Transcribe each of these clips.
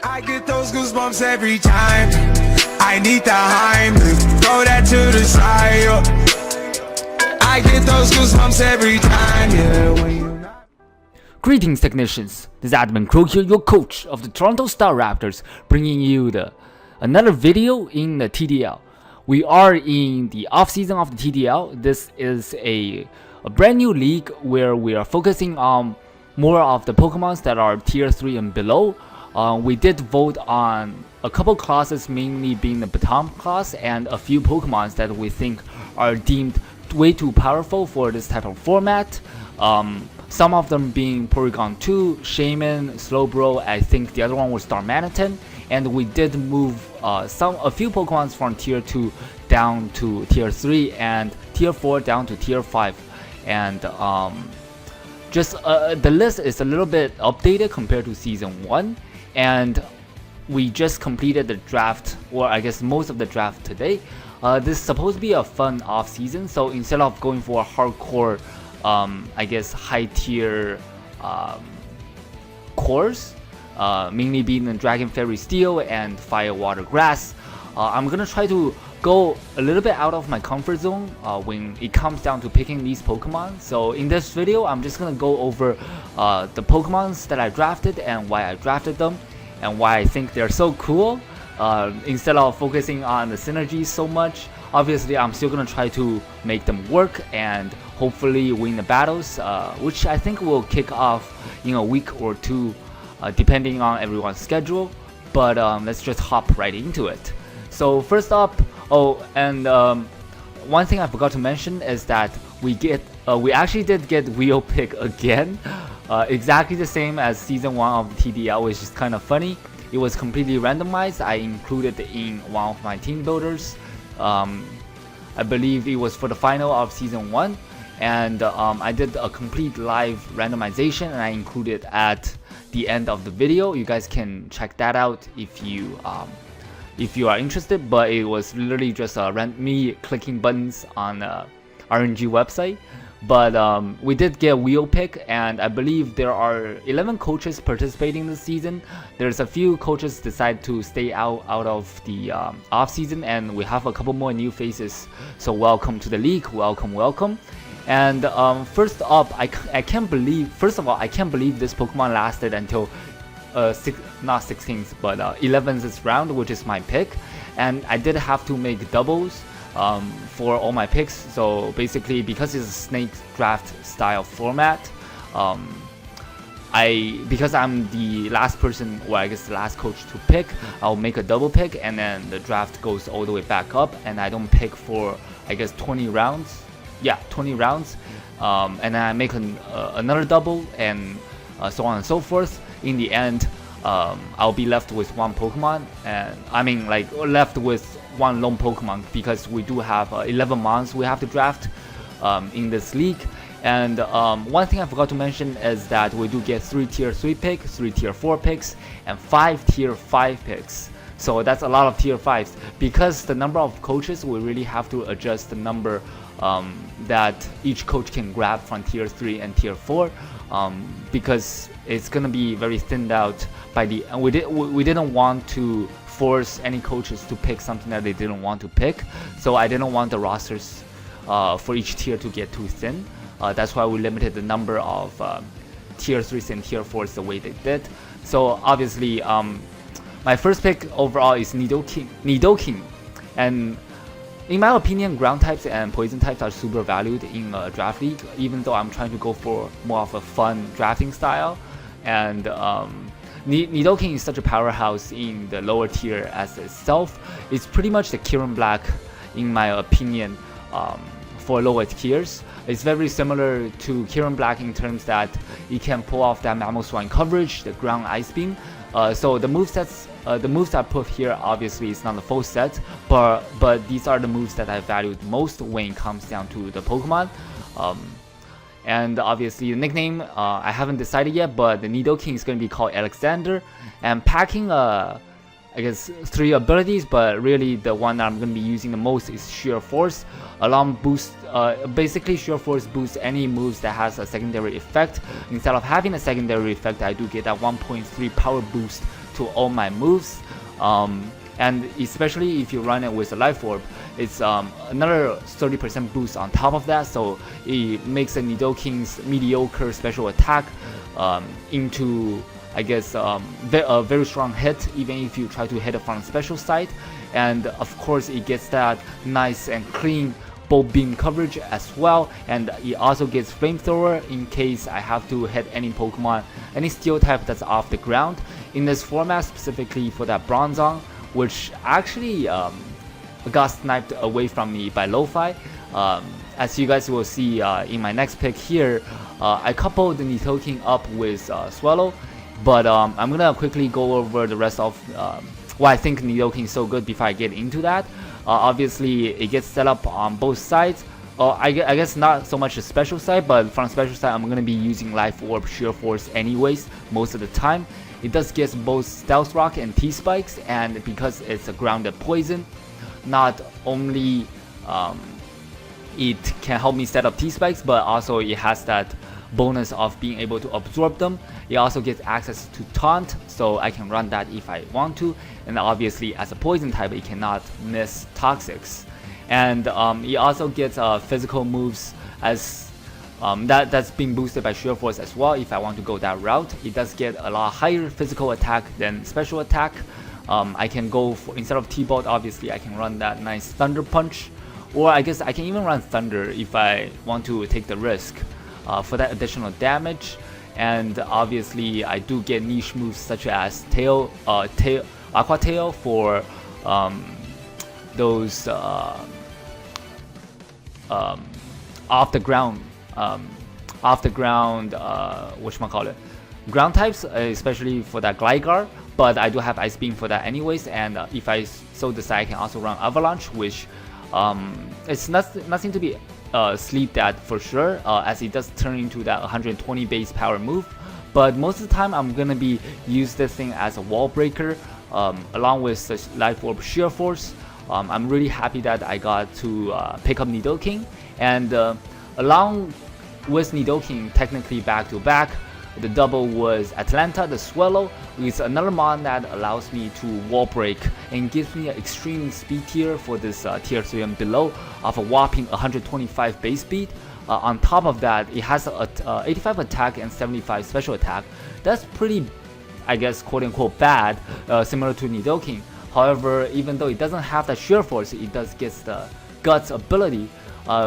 I get those goosebumps every time. I need the Heimlich, throw that to the side. I get those goosebumps every time, yeah. When you Greetings, technicians. This is Admin Crow here, your coach of the Toronto Star Raptors, bringing you another video in the TDL. We are in the off-season of the TDL. This is a brand new league where we are focusing on more of the Pokemons that are tier 3 and below. We did vote on a couple classes, mainly being the Baton class, and a few Pokemons that we think are deemed way too powerful for this type of format. Some of them being Porygon 2, Shaman, Slowbro. I think the other one was Darmanitan, and we did move a few Pokemons from tier 2 down to tier 3 and tier 4 down to tier 5, and the list is a little bit updated compared to season 1, and we just completed the draft, or I guess most of the draft today. This is supposed to be a fun off season, so instead of going for a hardcore I guess high tier cores, mainly being the Dragon Fairy Steel and Fire Water Grass, I'm gonna try to go a little bit out of my comfort zone when it comes down to picking these Pokemon. So in this video, I'm just gonna go over the Pokemons that I drafted and why I drafted them and why I think they're so cool. Instead of focusing on the synergies so much, obviously I'm still gonna try to make them work and hopefully win the battles, which I think will kick off in a week or two, depending on everyone's schedule. But let's just hop right into it. So first up, one thing I forgot to mention is that we actually did get wheel pick again, exactly the same as season 1 of the TDL, which is kind of funny. It was completely randomized. I included it in one of my team builders. I believe it was for the final of season 1, and I did a complete live randomization, and I included at the end of the video. You guys can check that out if you are interested. But it was literally just me clicking buttons on RNG website. But we did get a wheel pick, and I believe there are 11 coaches participating this season. There's a few coaches decide to stay out of the off season, and we have a couple more new faces. So welcome to the league, welcome. And first up, I can't believe. First of all, I can't believe this Pokemon lasted until not 16th, but 11th round, which is my pick. And I did have to make doubles for all my picks. So basically, because it's a snake draft style format, because I'm the last person, or I guess the last coach to pick, I'll make a double pick, and then the draft goes all the way back up, and I don't pick for, I guess, 20 rounds. Yeah, 20 rounds, and then I make another double, and so on and so forth. In the end, I'll be left with one Pokemon, and I mean like left with one lone Pokemon, because we do have 11 mons we have to draft in this league. And one thing I forgot to mention is that we do get 3 tier 3 picks, 3 tier 4 picks, and 5 tier 5 picks. So that's a lot of tier 5s. Because the number of coaches, we really have to adjust the number that each coach can grab from tier 3 and tier 4, because it's gonna be very thinned out by the. And we didn't want to force any coaches to pick something that they didn't want to pick. So I didn't want the rosters for each tier to get too thin. That's why we limited the number of tier 3s and tier 4s the way they did. So obviously, my first pick overall is Nidoking, and in my opinion, ground types and poison types are super valued in a draft league, even though I'm trying to go for more of a fun drafting style. And Nidoking is such a powerhouse in the lower tier as itself. It's pretty much the Kieran Black, in my opinion, for lower tiers. It's very similar to Kieran Black in terms that it can pull off that Mamoswine coverage, the ground ice beam. So the movesets, the moves I put here, obviously it's not the full set, but these are the moves that I valued most when it comes down to the Pokemon. And obviously the nickname, I haven't decided yet, but the Nidoking is going to be called Alexander. And packing I guess 3 abilities, but really the one that I'm going to be using the most is Sheer Force. Alarm boost, basically Sheer Force boosts any moves that has a secondary effect. Instead of having a secondary effect, I do get that 1.3 power boost to all my moves. And especially if you run it with a life orb, it's another 30% boost on top of that, so it makes a Nidoking's mediocre special attack into, I guess, a very strong hit, even if you try to hit it from special side. And of course it gets that nice and clean bolt beam coverage as well, and it also gets flamethrower in case I have to hit any Pokemon, any steel type that's off the ground in this format, specifically for that Bronzong, which actually got sniped away from me by Lo-Fi. As you guys will see in my next pick here, I coupled the Nidoking up with Swallow, but I'm gonna quickly go over the rest of why I think Nidoking is so good before I get into that. Obviously, it gets set up on both sides. I guess not so much the special side, but from special side, I'm gonna be using Life Orb, Sheer Force anyways most of the time. It does get both Stealth Rock and T-Spikes, and because it's a grounded poison, not only it can help me set up T-Spikes, but also it has that bonus of being able to absorb them. It also gets access to Taunt, so I can run that if I want to, and obviously as a poison type it cannot miss Toxics. And it also gets physical moves as that's being boosted by Sheer Force as well. If I want to go that route, it does get a lot higher physical attack than special attack. I can go for, instead of T-Bolt, obviously I can run that nice Thunder Punch, or I guess I can even run Thunder if I want to take the risk for that additional damage. And obviously I do get niche moves such as Aqua Tail for those off the ground whatchamacallit, ground types, especially for that Gligar, but I do have Ice Beam for that anyways. And if I so decide, I can also run Avalanche, which it's nothing to be sleeped at for sure, as it does turn into that 120 base power move. But most of the time I'm gonna be use this thing as a wall breaker, along with the Life Orb Sheer Force. I'm really happy that I got to pick up Nidoking, and along with Nidoking technically back to back, the double was Atlanta the Swallow, with another mon that allows me to wall break and gives me an extreme speed tier for this tier 3 and below of a whopping 125 base speed. On top of that, it has a 85 attack and 75 special attack. That's pretty, I guess, quote-unquote bad, similar to Nidoking. However, even though it doesn't have the Sheer Force, it does get the Guts ability,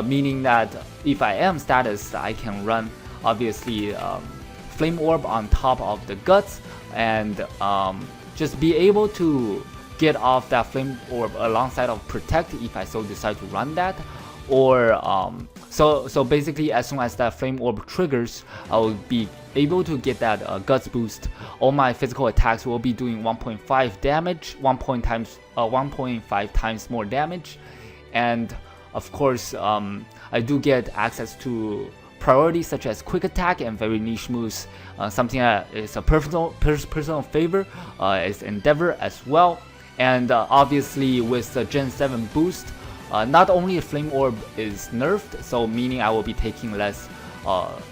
meaning that if I am status, I can run obviously Flame Orb on top of the Guts, and just be able to get off that Flame Orb alongside of Protect if I so decide to run that. Or so basically, as soon as that Flame Orb triggers, I will be able to get that Guts boost. All my physical attacks will be doing 1.5 damage, 1.5 times more damage. And of course, I do get access to priorities such as quick attack and very niche moves. Something that is a personal favor is Endeavor as well. And obviously with the Gen 7 boost, not only a Flame Orb is nerfed, so meaning I will be taking less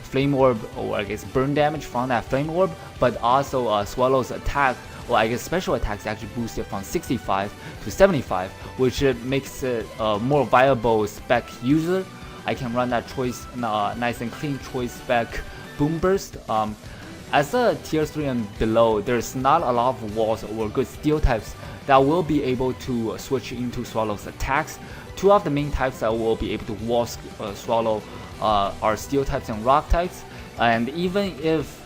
Flame Orb, or I guess burn damage from that Flame Orb, but also Swallow's attack, or I guess special attacks, actually boosted from 65 to 75, which makes it a more viable spec user. I can run that choice, nice and clean choice spec Boom Burst. As a tier 3 and below, there's not a lot of walls or good steel types that will be able to switch into Swallow's attacks. Two of the main types that will be able to wall Swallow are steel types and rock types. And even if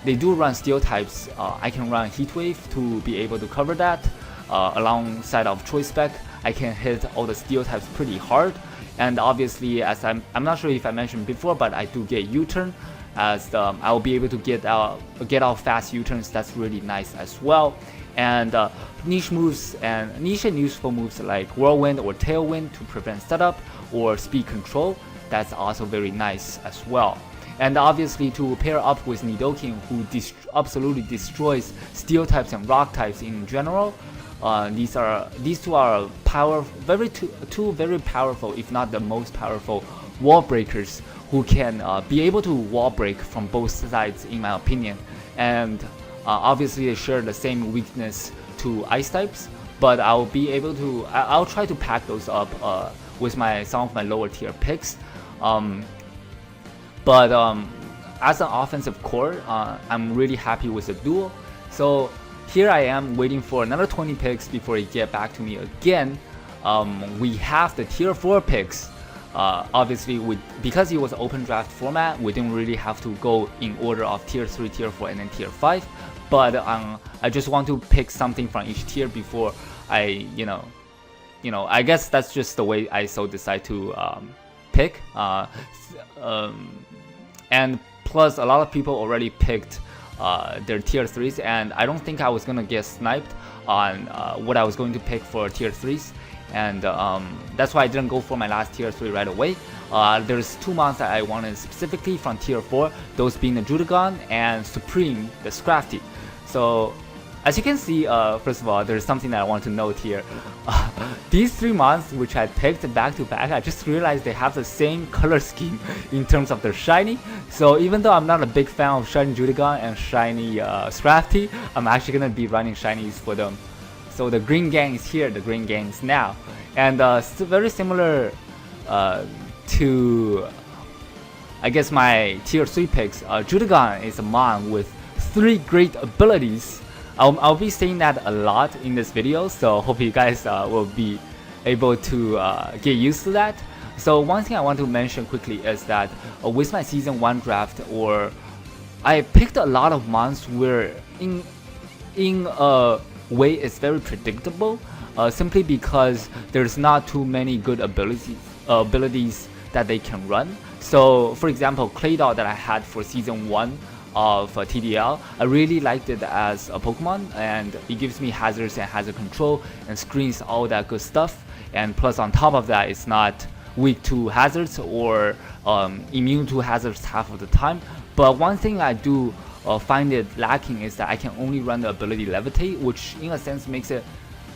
they do run steel types, I can run Heat Wave to be able to cover that. Alongside of choice spec, I can hit all the steel types pretty hard. And obviously, as I'm not sure if I mentioned before, but I do get U-turn, as I will be able to get out fast U-turns. That's really nice as well. And niche moves and niche and useful moves like Whirlwind or Tailwind to prevent setup, or Speed Control. That's also very nice as well. And obviously, to pair up with Nidoking, who absolutely destroys steel types and rock types in general. These two are two very powerful, if not the most powerful, wall breakers who can be able to wall break from both sides, in my opinion. And Obviously they share the same weakness to ice types, but I'll be able to, I'll try to pack those up with some of my lower tier picks. But as an offensive core, I'm really happy with the duo. So here I am waiting for another 20 picks before he get back to me again. We have the tier 4 picks. Obviously, because it was open draft format, we didn't really have to go in order of tier 3, tier 4, and then tier 5. But I just want to pick something from each tier before I, I guess that's just the way I decide to pick. And plus, a lot of people already picked their tier 3s, and I don't think I was gonna get sniped on what I was going to pick for tier 3s. And that's why I didn't go for my last tier 3 right away. There's 2 mons that I wanted specifically from tier 4, those being the Judagon and Supreme, the Scrafty. So as you can see, first of all, there's something that I want to note here. These 3 mons which I picked back to back, I just realized they have the same color scheme in terms of their shiny. So even though I'm not a big fan of shiny Judagon and shiny Scrafty, I'm actually going to be running shinies for them. So the green gang is here, the green gang is now. And very similar to, I guess, my tier 3 picks. Judagon is a mon with 3 great abilities. I'll be saying that a lot in this video, so hope you guys will be able to get used to that. So one thing I want to mention quickly is that with my season 1 draft, I picked a lot of mons where in a way it's very predictable, simply because there's not too many good abilities that they can run. So for example, Claydol that I had for season 1 of TDL, I really liked it as a Pokemon, and it gives me hazards and hazard control and screens, all that good stuff. And plus on top of that, it's not weak to hazards or immune to hazards half of the time. But one thing I do find it lacking is that I can only run the ability Levitate, which in a sense makes it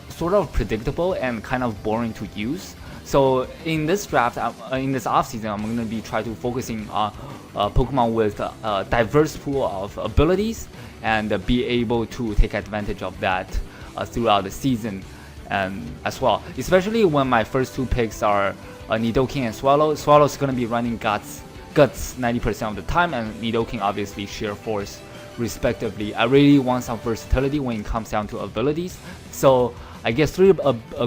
sort of predictable and kind of boring to use. So in this draft, in this offseason, I'm going to be trying to focusing on Pokemon with a diverse pool of abilities and be able to take advantage of that throughout the season and as well. Especially when my first 2 picks are Nidoking and Swallow. Swallow's going to be running Guts 90% of the time, and Nidoking obviously Sheer Force respectively. I really want some versatility when it comes down to abilities. So I guess 3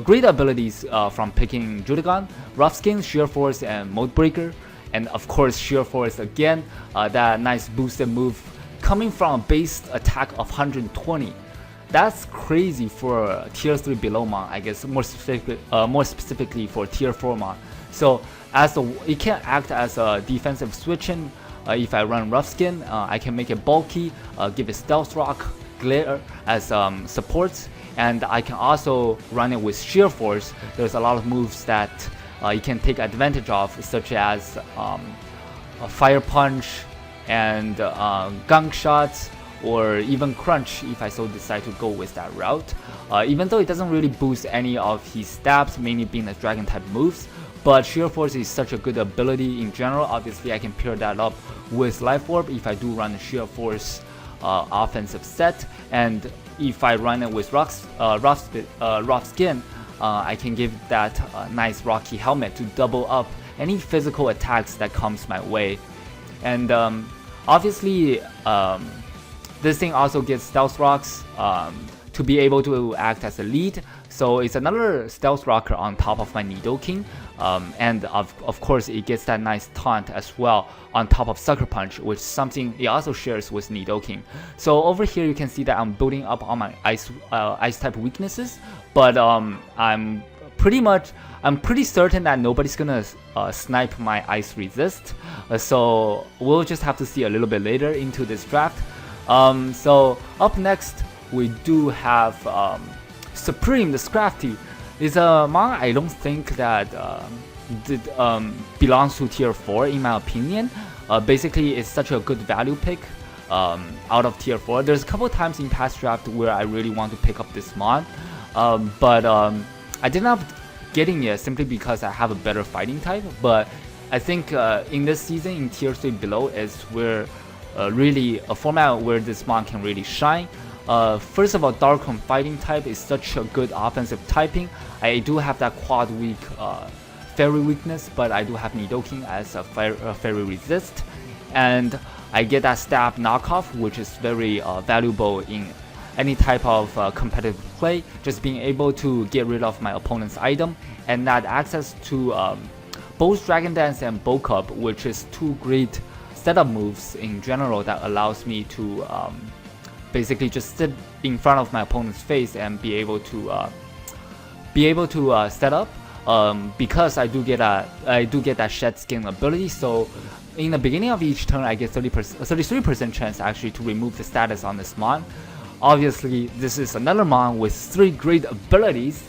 great abilities from picking Judagon: Rough Skin, Sheer Force, and Mode Breaker. And of course Sheer Force again, that nice boosted move coming from a base attack of 120. That's crazy for a tier 3 below mon, I guess, more specifically for tier 4 mon. So it can act as a defensive switch-in. If I run Rough Skin, I can make it bulky, give it Stealth Rock, Glare as supports, and I can also run it with Sheer Force. There's a lot of moves that you can take advantage of, such as a Fire Punch and Gunk Shots, or even Crunch if I so decide to go with that route. Even though it doesn't really boost any of his stabs, mainly being the Dragon type moves, but Sheer Force is such a good ability in general. Obviously I can pair that up with Life Orb if I do run the Sheer Force offensive set, and if I run it with Rough Skin, I can give that nice Rocky Helmet to double up any physical attacks that comes my way. And obviously this thing also gets Stealth Rocks to be able to act as a lead, so it's another Stealth Rocker on top of my Nidoking, and of course it gets that nice taunt as well on top of Sucker Punch, which is something it also shares with Nidoking. So over here you can see that I'm building up all my ice type weaknesses, but I'm pretty certain that nobody's gonna snipe my ice resist, so we'll just have to see a little bit later into this draft. So up next we do have Supreme, the Scrafty. Is a mon I don't think that belongs to tier 4 in my opinion. Basically it's such a good value pick out of tier 4. There's a couple of times in past draft where I really want to pick up this mon, but I did not getting it simply because I have a better fighting type. But I think in this season in tier 3 below is where really a format where this mon can really shine. First of all, Darkroom Fighting type is such a good offensive typing. I do have that quad weak fairy weakness, but I do have Nidoking as a fairy resist, and I get that stab knockoff, which is very valuable in any type of competitive play. Just being able to get rid of my opponent's item and that access to both Dragon Dance and Bulk Up, which is two great setup moves in general that allows me to basically just sit in front of my opponent's face and be able to set up. Because I do get that shed skin ability, so in the beginning of each turn I get 33% chance actually to remove the status on this mon. Obviously, this is another mon with 3 great abilities.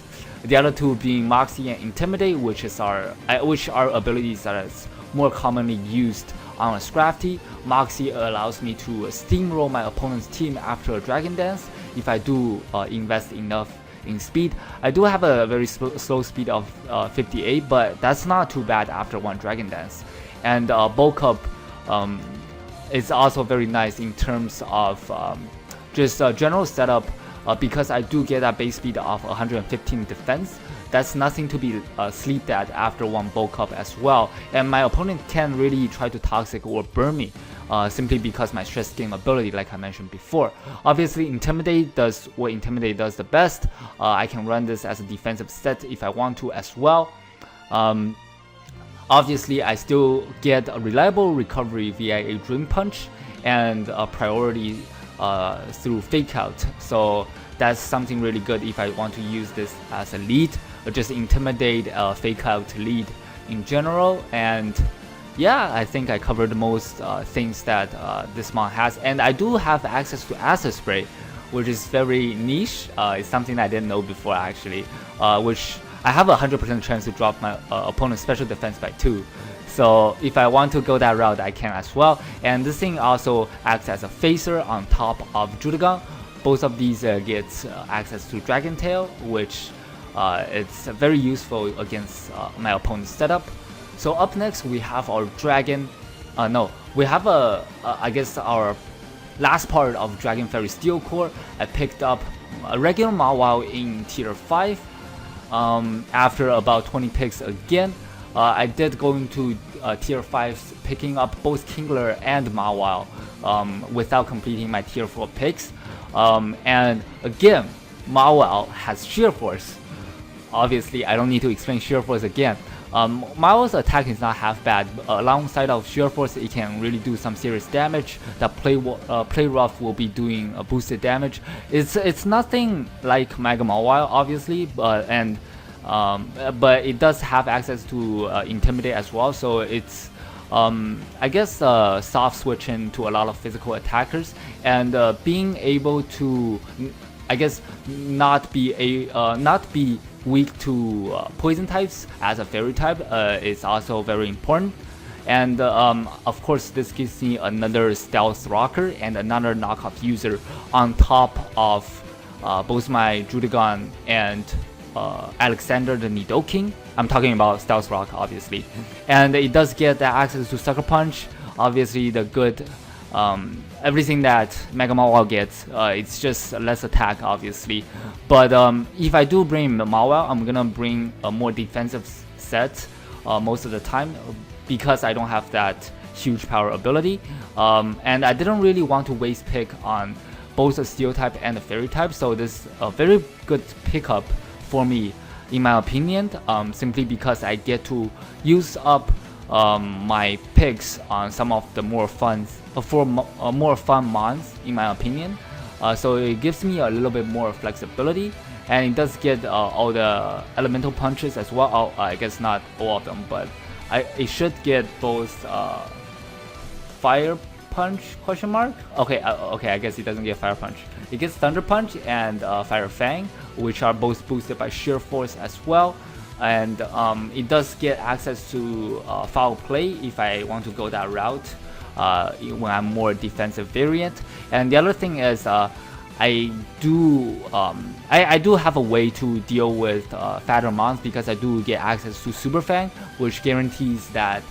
The other 2 being Moxie and Intimidate, which are abilities that is more commonly used on a Scrafty. Moxie allows me to steamroll my opponent's team after a Dragon Dance if I do invest enough in speed. I do have a very slow speed of 58, but that's not too bad after 1 Dragon Dance. And Bulk Up is also very nice in terms of just general setup, because I do get that base speed of 115 defense. That's nothing to be sleeped at after 1 Bulk Up as well, and my opponent can really try to toxic or burn me simply because my stress game ability, like I mentioned before. Obviously, Intimidate does what Intimidate does the best. I can run this as a defensive set if I want to as well. Obviously, I still get a reliable recovery via a Dream Punch and a priority through Fake Out. So that's something really good if I want to use this as a lead, or just Intimidate, Fake Out lead in general. And yeah, I think I covered most things that this mon has. And I do have access to Acid Spray, which is very niche. It's something I didn't know before actually, which I have a 100% chance to drop my opponent's special defense by 2. So if I want to go that route, I can as well. And this thing also acts as a phaser on top of Judagon. Both of these get access to Dragon Tail, which it's very useful against my opponent's setup. So up next we have our Dragon. We have I guess our last part of Dragon Fairy Steel Core. I picked up a regular Mawile in tier 5. After about 20 picks again. I did go into tier 5 picking up both Kingler and Mawile without completing my tier 4 picks. And again, Mawile has Sheer Force. Obviously, I don't need to explain Sheer Force again. Mawile's attack is not half bad. Alongside of Sheer Force, it can really do some serious damage. That Play Rough will be doing boosted damage. It's nothing like Mega Mawile, obviously, but it does have access to Intimidate as well, so it's I guess soft switching to a lot of physical attackers, and being able to I guess not be weak to poison types as a fairy type is also very important. And of course, this gives me another stealth rocker and another knockoff user on top of both my Judagon and Alexander the Nidoking. I'm talking about Stealth Rock, obviously. And it does get that access to Sucker Punch. Obviously, the good, everything that Mega Mawile gets, it's just less attack, obviously. But if I do bring Mawile, I'm gonna bring a more defensive set most of the time, because I don't have that huge power ability. And I didn't really want to waste pick on both the Steel type and the Fairy type, so this is a very good pickup for me, in my opinion, simply because I get to use up my picks on some of the more fun mons, in my opinion. So it gives me a little bit more flexibility, and it does get all the elemental punches as well. I guess not all of them, but it should get both Fire Punch ? Okay, I guess it doesn't get Fire Punch. It gets Thunder Punch and Fire Fang, which are both boosted by Sheer Force as well. And it does get access to Foul Play if I want to go that route when I'm more defensive variant. And the other thing is I do have a way to deal with fatter mons, because I do get access to Super Fang, which guarantees that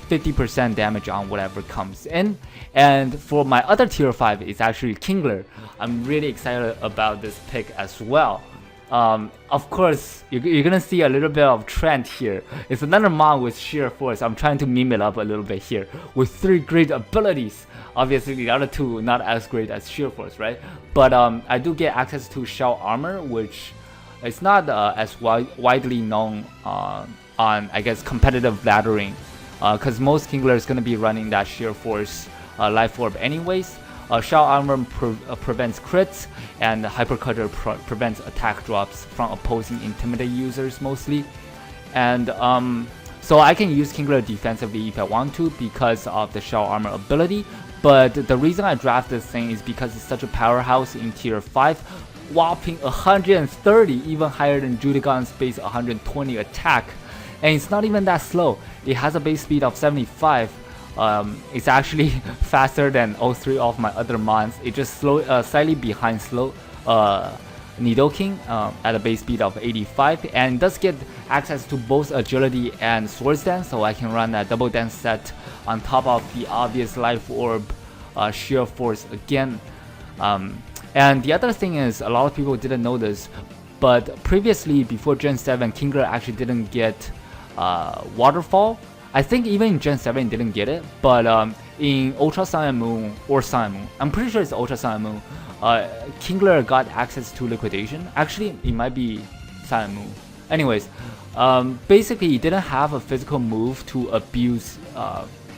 50% damage on whatever comes in. And for my other tier 5 is actually Kingler. I'm really excited about this pick as well. Of course, you're gonna see a little bit of trend here. It's another mon with sheer force. I'm trying to meme it up a little bit here with 3 great abilities. Obviously, the other 2 not as great as sheer force, right? But I do get access to shell armor, which is not as widely known on, I guess, competitive laddering, because most Kingler is gonna be running that sheer force life orb anyways. Shell armor prevents crits, and hyper cutter prevents attack drops from opposing intimidate users mostly. And so I can use Kingler defensively if I want to because of the shell armor ability. But the reason I draft this thing is because it's such a powerhouse in tier 5, whopping 130, even higher than Judigon's base 120 attack. And it's not even that slow. It has a base speed of 75. It's actually faster than all 3 of my other mons. It just slightly behind Nidoking at a base speed of 85, and does get access to both agility and swords dance, so I can run that double dance set on top of the obvious life orb sheer force again. And the other thing is, a lot of people didn't know this, but previously before Gen 7, Kingler actually didn't get waterfall. I think even in Gen 7 didn't get it, but in Ultra Sun and Moon, or Sun and Moon, I'm pretty sure it's Ultra Sun and Moon, Kingler got access to liquidation. Actually, it might be Sun and Moon. Anyways, basically it didn't have a physical move to abuse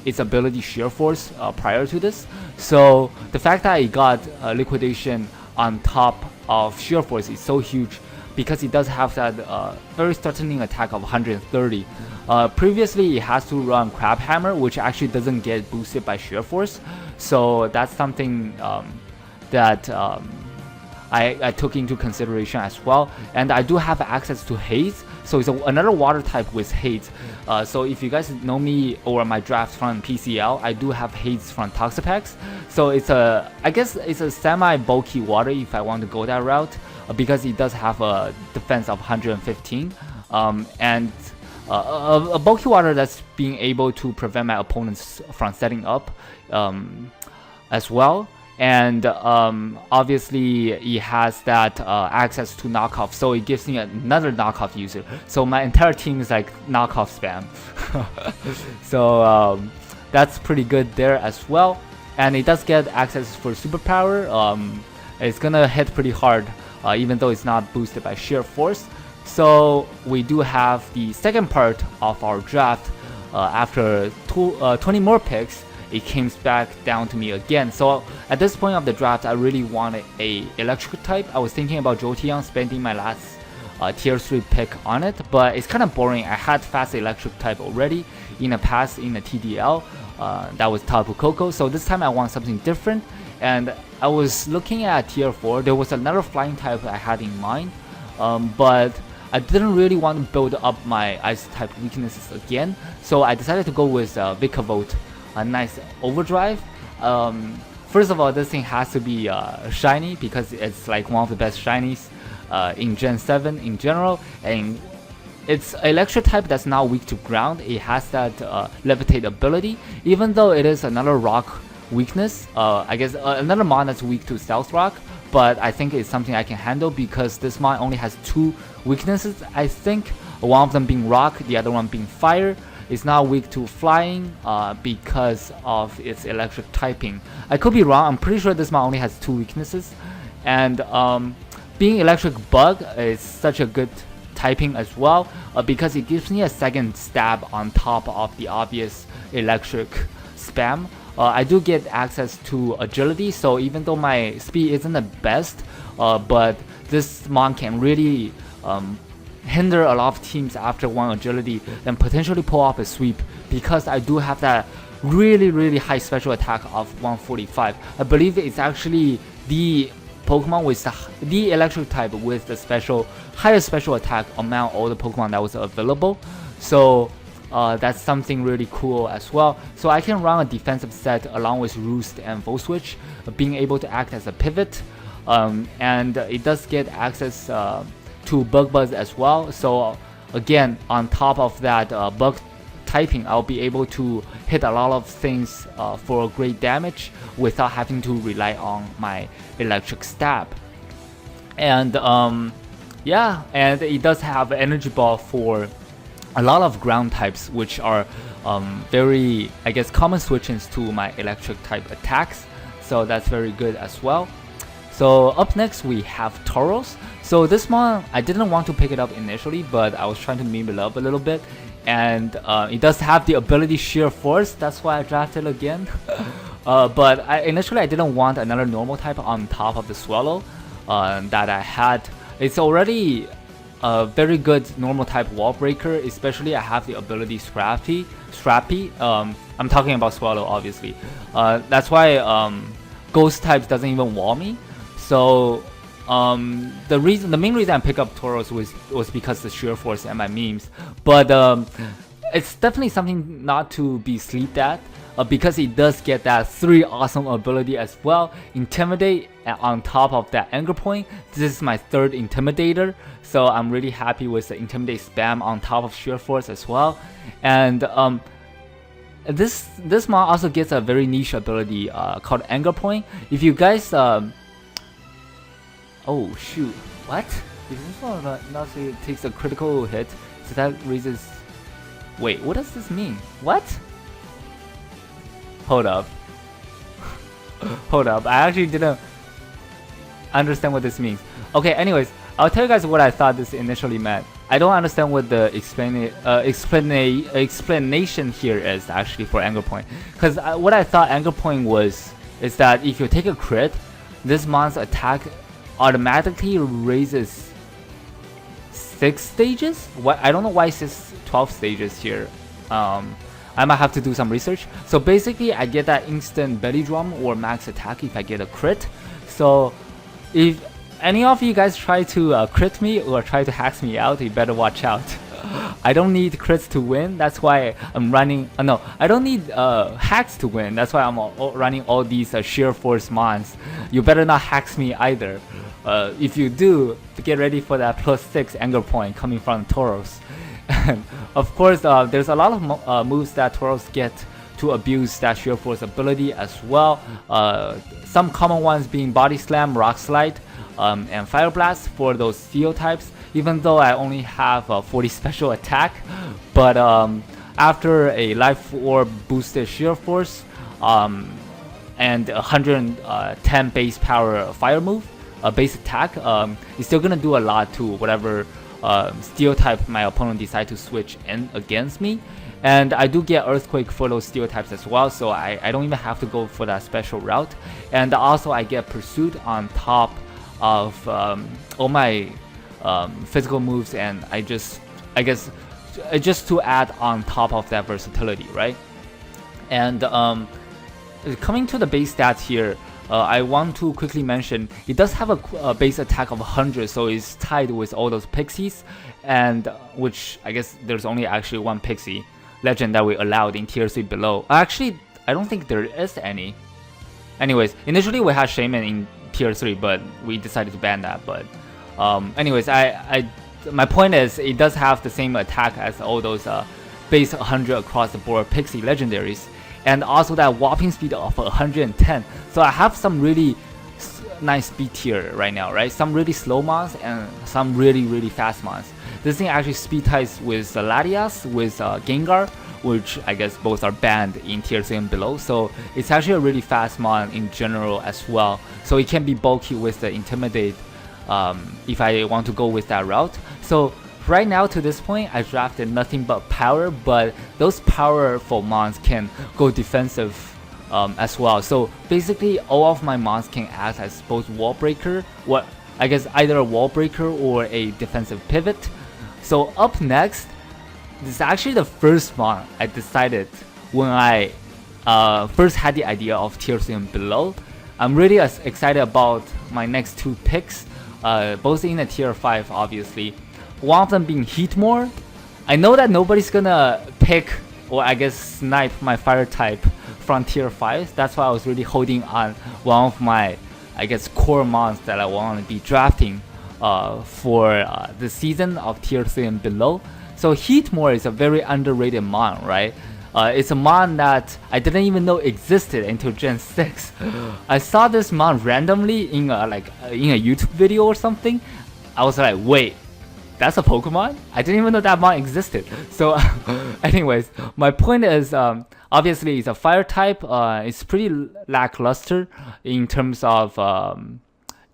its ability sheer force prior to this. So the fact that it got liquidation on top of sheer force is so huge, because it does have that very threatening attack of 130. Previously, it has to run Crab Hammer, which actually doesn't get boosted by sheer force. So that's something that I took into consideration as well. And I do have access to Haze, so it's another water type with Haze. So if you guys know me or my drafts from PCL, I do have Haze from Toxapex. So it's I guess it's a semi-bulky water if I want to go that route, because it does have a defense of 115, and a bulky water that's being able to prevent my opponents from setting up as well. And obviously it has that access to knockoff, so it gives me another knockoff user. So my entire team is like knockoff spam. So that's pretty good there as well. And it does get access for superpower. It's gonna hit pretty hard, even though it's not boosted by sheer force. So we do have the second part of our draft. After 20 more picks, it came back down to me again. So at this point of the draft, I really wanted a electric type. I was thinking about Jolteon, spending my last tier 3 pick on it, but it's kind of boring. I had fast electric type already in the past in the TDL. That was Tapu Koko. So this time I want something different, and I was looking at tier 4. There was another flying type I had in mind, but I didn't really want to build up my ice type weaknesses again. So I decided to go with Vikavolt, a nice overdrive. First of all, this thing has to be shiny, because it's like one of the best shinies in Gen 7 in general, and it's electric type that's not weak to ground. It has that levitate ability, even though it is another rock weakness. I guess another mon that's weak to stealth rock, but I think it's something I can handle because this mon only has 2 weaknesses. I think one of them being rock, the other one being fire. It's not weak to flying because of its electric typing. I could be wrong. I'm pretty sure this mon only has 2 weaknesses. And being electric bug is such a good typing as well, because it gives me a second stab on top of the obvious electric spam. I do get access to agility, so even though my speed isn't the best, but this mon can really hinder a lot of teams after 1 agility, then potentially pull off a sweep, because I do have that really high special attack of 145. I believe it's actually the Pokemon with the electric type with the highest special attack among all the Pokemon that was available. So that's something really cool as well. So I can run a defensive set along with Roost and Volt Switch, being able to act as a pivot, and it does get access to Bug Buzz as well. So again, on top of that bug typing, I'll be able to hit a lot of things for great damage without having to rely on my electric stab. And yeah, and it does have energy ball for a lot of ground types, which are very, I guess, common switch-ins to my electric type attacks. So that's very good as well. So up next we have Tauros. So this one, I didn't want to pick it up initially, but I was trying to meme it up a little bit. And it does have the ability Sheer Force, that's why I drafted it again. But initially I didn't want another normal type on top of the Swallow that I had. It's already a very good normal type wall breaker, especially I have the ability Scrappy. I'm talking about Swallow, obviously. That's why Ghost types doesn't even wall me. So the main reason I picked up Tauros was because the Sheer Force and my memes. But it's definitely something not to be slept at. Because it does get that 3 awesome ability as well. Intimidate, and on top of that Anger Point. This is my 3rd Intimidator, so I'm really happy with the Intimidate spam on top of Sheer Force as well. And this mod also gets a very niche ability called Anger Point. If you guys oh shoot, what? If this one not say it takes a critical hit, so that raises. Wait, what does this mean? What? Hold up. Hold up. I actually didn't understand what this means. Okay, anyways, I'll tell you guys what I thought this initially meant. I don't understand what the explanation here is actually for Anger Point. Because what I thought Anger Point is that if you take a crit, this mon's attack automatically raises 6 stages? What? I don't know why it says 12 stages here. I might have to do some research. So basically I get that instant belly drum or max attack if I get a crit. So if any of you guys try to crit me or try to hack me out, you better watch out. I don't need crits to win, that's why I'm running, no, I don't need hacks to win, that's why I'm running all these Sheer Force mons. You better not hacks me either. If you do, get ready for that +6 Anger Point coming from Tauros. And of course, there's a lot of moves that Tauros get to abuse that Sheer Force ability as well. Some common ones being Body Slam, Rock Slide, and Fire Blast for those steel types. Even though I only have 40 special attack, but after a Life Orb boosted Sheer Force and 110 base power fire move, base attack, it's still gonna do a lot to whatever steel type my opponent decide to switch in against me. And I do get Earthquake for those steel types as well, so I don't even have to go for that special route. And also I get Pursuit on top of all my physical moves, and I guess just to add on top of that versatility, right? And coming to the base stats here, I want to quickly mention it does have a base attack of 100, so it's tied with all those pixies, and which I guess there's only actually one pixie legend that we allowed in tier 3 below. Actually, I don't think there is any. Anyways, initially we had Shaman in tier 3, but we decided to ban that. But anyways, my point is it does have the same attack as all those base 100 across the board pixie legendaries, and also that whopping speed of 110. So I have some really nice speed tier right now, right? Some really slow mons and some really fast mons. This thing actually speed ties with Latias, with Gengar, which I guess both are banned in tier 3 and below. So it's actually a really fast mon in general as well. So it can be bulky with the Intimidate if I want to go with that route. So right now to this point, I drafted nothing but power, but those powerful mons can go defensive as well. So basically all of my mons can act as both wall breaker, or I guess either a wall breaker or a defensive pivot. So up next, this is actually the first mon I decided when I first had the idea of tier 3 and below. I'm really excited about my next two picks, both in the tier 5 obviously. One of them being Heatmore. I know that nobody's gonna pick or I guess snipe my fire type from tier 5. That's why I was really holding on one of my, I guess, core mons that I want to be drafting for the season of tier 3 and below. So Heatmore is a very underrated mon, right? It's a mon that I didn't even know existed until Gen 6. I saw this mon randomly in a YouTube video or something. I was like, wait, that's a Pokemon? I didn't even know that mon existed. So anyways, my point is, obviously it's a fire type. It's pretty lackluster in terms of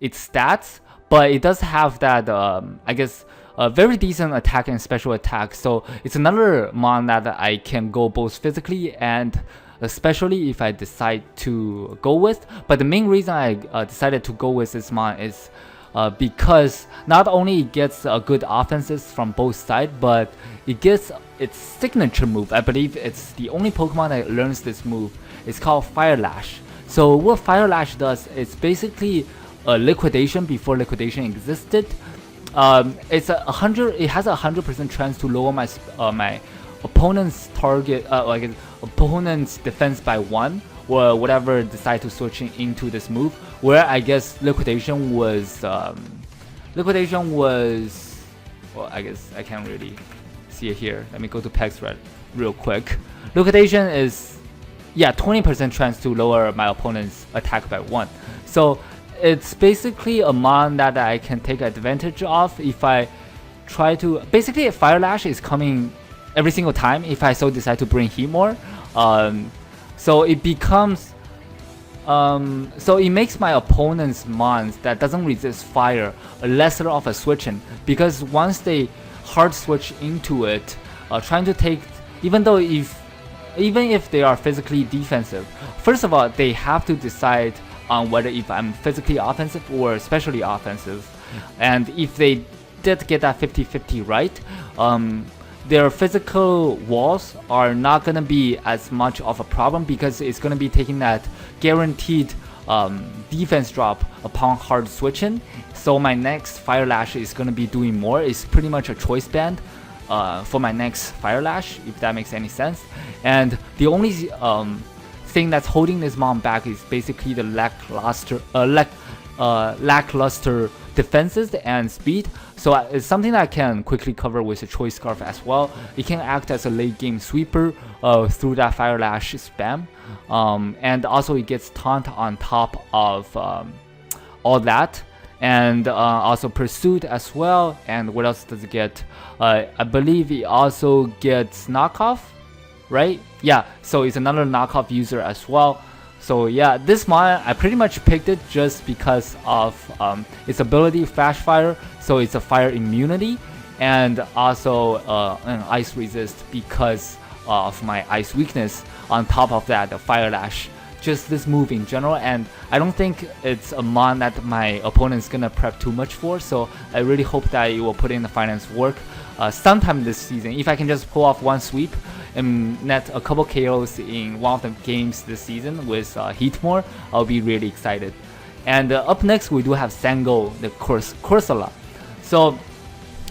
its stats, but it does have that, I guess, a very decent attack and special attack. So it's another mon that I can go both physically and especially if I decide to go with. But the main reason I decided to go with this mon is because not only it gets good offenses from both sides, but it gets its signature move. I believe it's the only Pokemon that learns this move. It's called Fire Lash. So what Fire Lash does is basically a liquidation before liquidation existed. It's a 100. It has a 100% chance to lower my opponent's target, opponent's defense by 1, or whatever decide to switch into this move. Where I guess liquidation was, well, I guess I can't really see it here. Let me go to PEX real quick. Liquidation is, yeah, 20% chance to lower my opponent's attack by 1. So it's basically a mon that I can take advantage of if I try to. Basically, Fire Lash is coming every single time if I so decide to bring Heatmore. So it becomes, so it makes my opponent's mons that doesn't resist fire lesser of a switch-in, because once they hard switch into it, trying to take, even if they are physically defensive, first of all they have to decide on whether if I'm physically offensive or especially offensive, and if they did get that 50-50 right, their physical walls are not gonna be as much of a problem, because it's gonna be taking that guaranteed defense drop upon hard switching. So my next Fire Lash is gonna be doing more. It's pretty much a choice band for my next Fire Lash, if that makes any sense. And the only thing that's holding this mon back is basically the lackluster defenses and speed. So it's something that I can quickly cover with a Choice Scarf as well. It can act as a late game sweeper through that Fire Lash spam, and also it gets taunt on top of all that, and also Pursuit as well. And what else does it get? I believe it also gets Knockoff, right? Yeah, so it's another knockoff user as well. So yeah, this mon I pretty much picked it just because of its ability Flash Fire, so it's a fire immunity, and also an ice resist because of my ice weakness. On top of that, the Fire Lash, just this move in general, and I don't think it's a mon that my opponent's gonna prep too much for, so I really hope that it will put in the finance work sometime this season. If I can just pull off one sweep and net a couple KOs in one of the games this season with Heatmore, I'll be really excited. And up next we do have Sango, the Corsola. So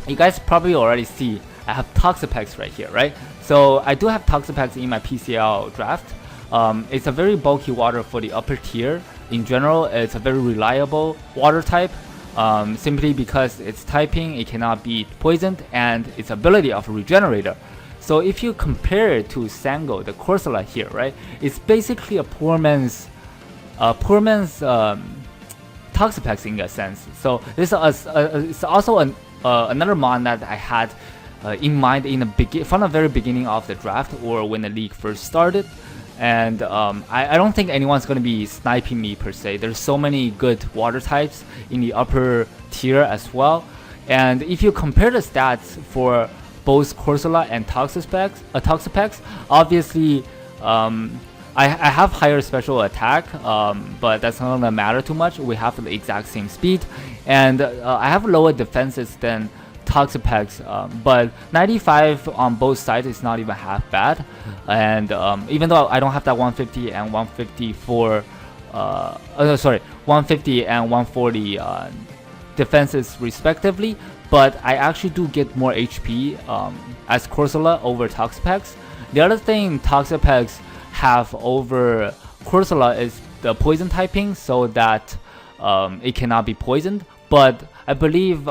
you guys probably already see I have Toxapex right here, right? So I do have Toxapex in my PCL draft. It's a very bulky water for the upper tier. In general, it's a very reliable water type, simply because its typing, it cannot be poisoned, and its ability of Regenerator. So if you compare it to Sango, the Corsola here, right? It's basically a poor man's Toxapex in a sense. So this is it's also another mon that I had in mind from the very beginning of the draft, or when the league first started. And I don't think anyone's going to be sniping me per se. There's so many good water types in the upper tier as well. And if you compare the stats for both Corsola and Toxapex, obviously I have higher special attack, but that's not gonna matter too much. We have the exact same speed, and I have lower defenses than Toxapex, but 95 on both sides is not even half bad. And even though I don't have that 150 and 154, 150 and 140 defenses respectively, but I actually do get more HP as Corsola over Toxapex. The other thing Toxapex have over Corsola is the poison typing, so that it cannot be poisoned. But I believe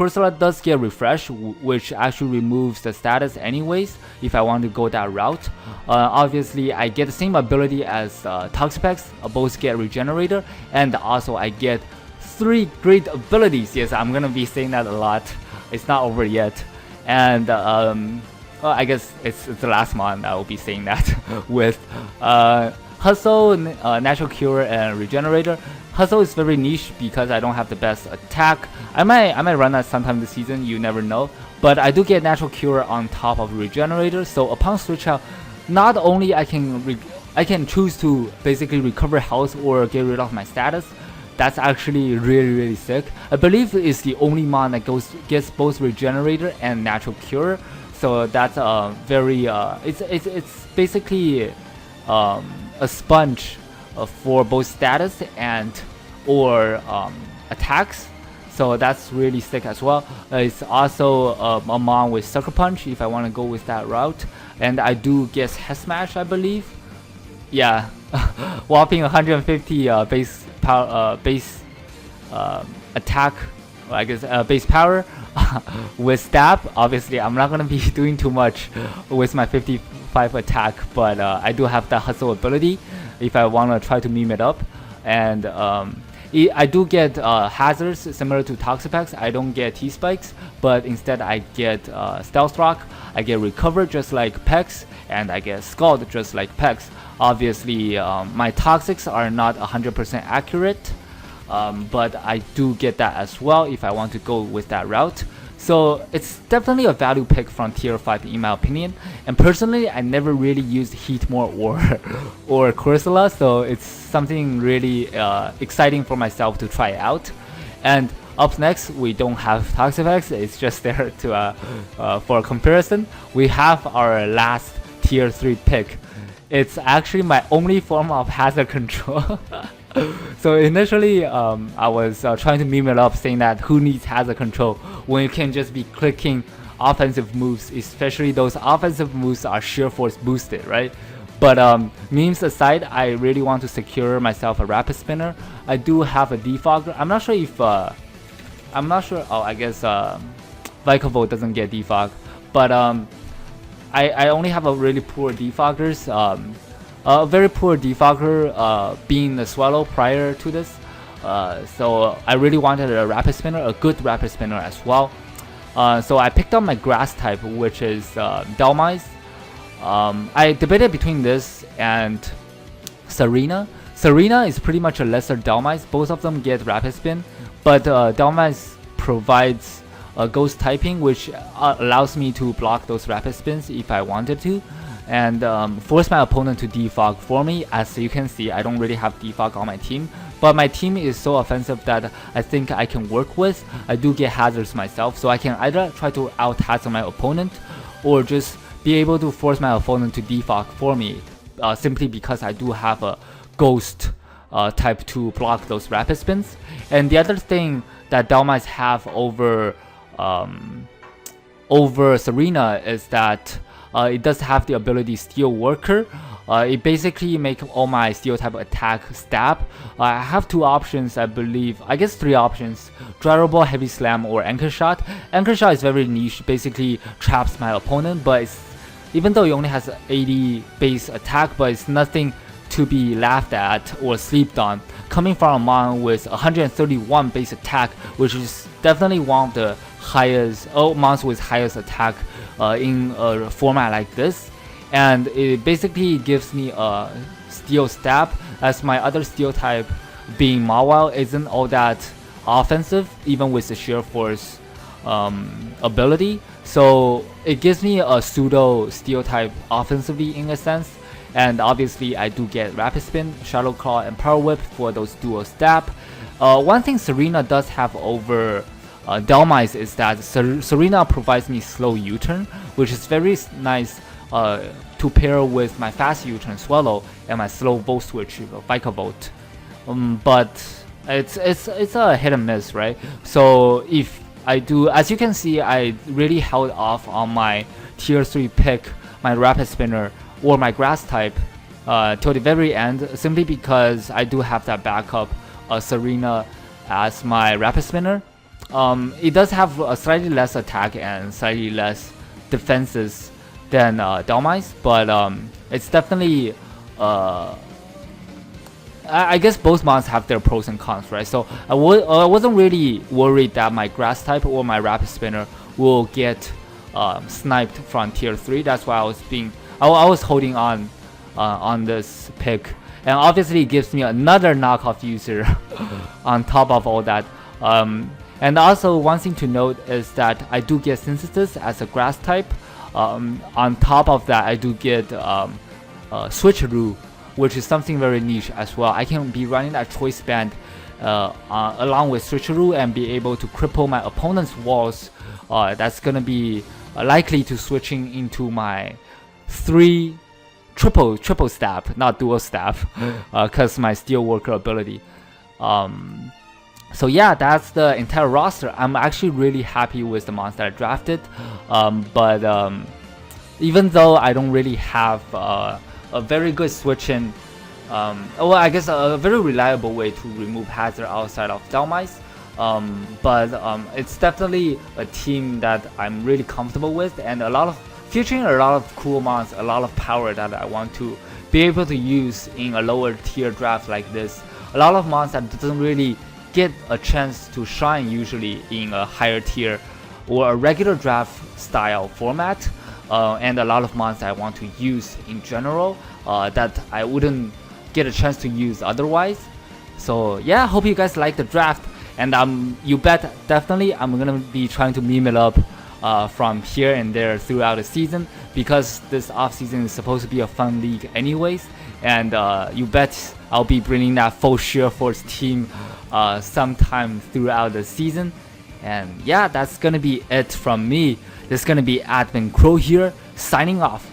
Corsola does get refresh, which actually removes the status anyways if I want to go that route. Obviously, I get the same ability as Toxapex, both get regenerator, and also I get 3 great abilities. Yes, I'm gonna be saying that a lot. It's not over yet. And well, I guess it's the last month I will be saying that with Hustle, Natural Cure, and Regenerator. Hustle is very niche because I don't have the best attack. I might run that sometime this season, you never know. But I do get Natural Cure on top of Regenerator, so upon switch out, not only I can choose to basically recover health or get rid of my status. That's actually really sick. I believe it's the only mon that gets both Regenerator and Natural Cure. So that's very it's basically a sponge for both status and or attacks. So that's really sick as well. It's also a mon with Sucker Punch if I want to go with that route. And I do get Head Smash, I believe. Yeah, whopping 150 base power, attack, I guess base power with stab. Obviously, I'm not gonna be doing too much with my 55 attack, but I do have the hustle ability if I wanna try to meme it up. And I do get hazards similar to Toxapex. I don't get T-Spikes, but instead I get Stealth Rock, I get Recover just like Pex, and I get Scald just like Pex. Obviously, my Toxics are not 100% accurate, but I do get that as well if I want to go with that route. So it's definitely a value pick from tier 5 in my opinion. And personally, I never really used Heatmore or Corsola, so it's something really exciting for myself to try out. And up next, we don't have Toxapex, it's just there to for comparison. We have our last tier 3 pick. It's actually my only form of hazard control. So initially, I was trying to meme it up saying that who needs hazard control when you can just be clicking offensive moves, especially those offensive moves are sheer force boosted, right? But memes aside, I really want to secure myself a rapid spinner. I do have a defogger. I'm not sure if oh, I guess Vicavolt doesn't get defog, but I only have a really poor defoggers. A very poor defogger being the Swallow prior to this. So I really wanted a rapid spinner, a good rapid spinner as well. So I picked up my grass type, which is Dhelmise. I debated between this and Serena. Serena is pretty much a lesser Dhelmise. Both of them get rapid spin, but Dhelmise provides ghost typing, which allows me to block those rapid spins if I wanted to, and force my opponent to defog for me. As you can see, I don't really have defog on my team, but my team is so offensive that I think I can work with. I do get hazards myself, so I can either try to out hazard my opponent or just be able to force my opponent to defog for me, simply because I do have a ghost type to block those rapid spins. And the other thing that Dhelmise have over Serena is that it does have the ability Steel Worker. It basically makes all my steel type attack stab. I have two options, I believe. I guess three options: Gyro Ball, Heavy Slam, or Anchor Shot. Anchor Shot is very niche, basically traps my opponent, but even though it only has 80 base attack, but it's nothing to be laughed at or slept on. Coming from a mon with 131 base attack, which is definitely one of the highest mons with highest attack in a format like this, and it basically gives me a steel stab, as my other steel type being Mawile isn't all that offensive even with the sheer force ability, so it gives me a pseudo steel type offensively in a sense. And obviously I do get Rapid Spin, Shadow Claw, and Power Whip for those dual stab. One thing Serena does have over Dhelmise is that Serena provides me slow U-turn, which is very nice to pair with my fast U-turn Swallow and my slow Volt Switch Vicavolt. But it's a hit and miss, right? So if I do, as you can see, I really held off on my tier 3 pick, my Rapid Spinner or my grass type till the very end, simply because I do have that backup Serena as my rapid spinner. it does have a slightly less attack and slightly less defenses than Dhelmise, but it's definitely I guess both mons have their pros and cons, right? So I wasn't really worried that my grass type or my rapid spinner will get sniped from tier 3. That's why I was holding on this pick, and obviously it gives me another knockoff user on top of all that. And also one thing to note is that I do get synthesis as a grass type. On top of that, I do get switcheroo, which is something very niche as well. I can be running that choice band along with switcheroo and be able to cripple my opponent's walls. That's gonna be likely to switching into my 3 triple stab, not dual stab, because my steel worker ability. So yeah, that's the entire roster. I'm actually really happy with the mons that I drafted, but even though I don't really have a very good switching, well, I guess a very reliable way to remove hazard outside of Dhelmise, but it's definitely a team that I'm really comfortable with, and featuring a lot of cool mons, a lot of power that I want to be able to use in a lower tier draft like this. A lot of mons that doesn't really get a chance to shine usually in a higher tier or a regular draft style format, and a lot of mons I want to use in general that I wouldn't get a chance to use otherwise. So yeah, hope you guys like the draft, and you bet definitely I'm gonna be trying to meme it up from here and there throughout the season, because this off season is supposed to be a fun league anyways, and you bet I'll be bringing that full Sheer Force team sometime throughout the season. And yeah, that's gonna be it from me. This is gonna be Admin Crow here, signing off.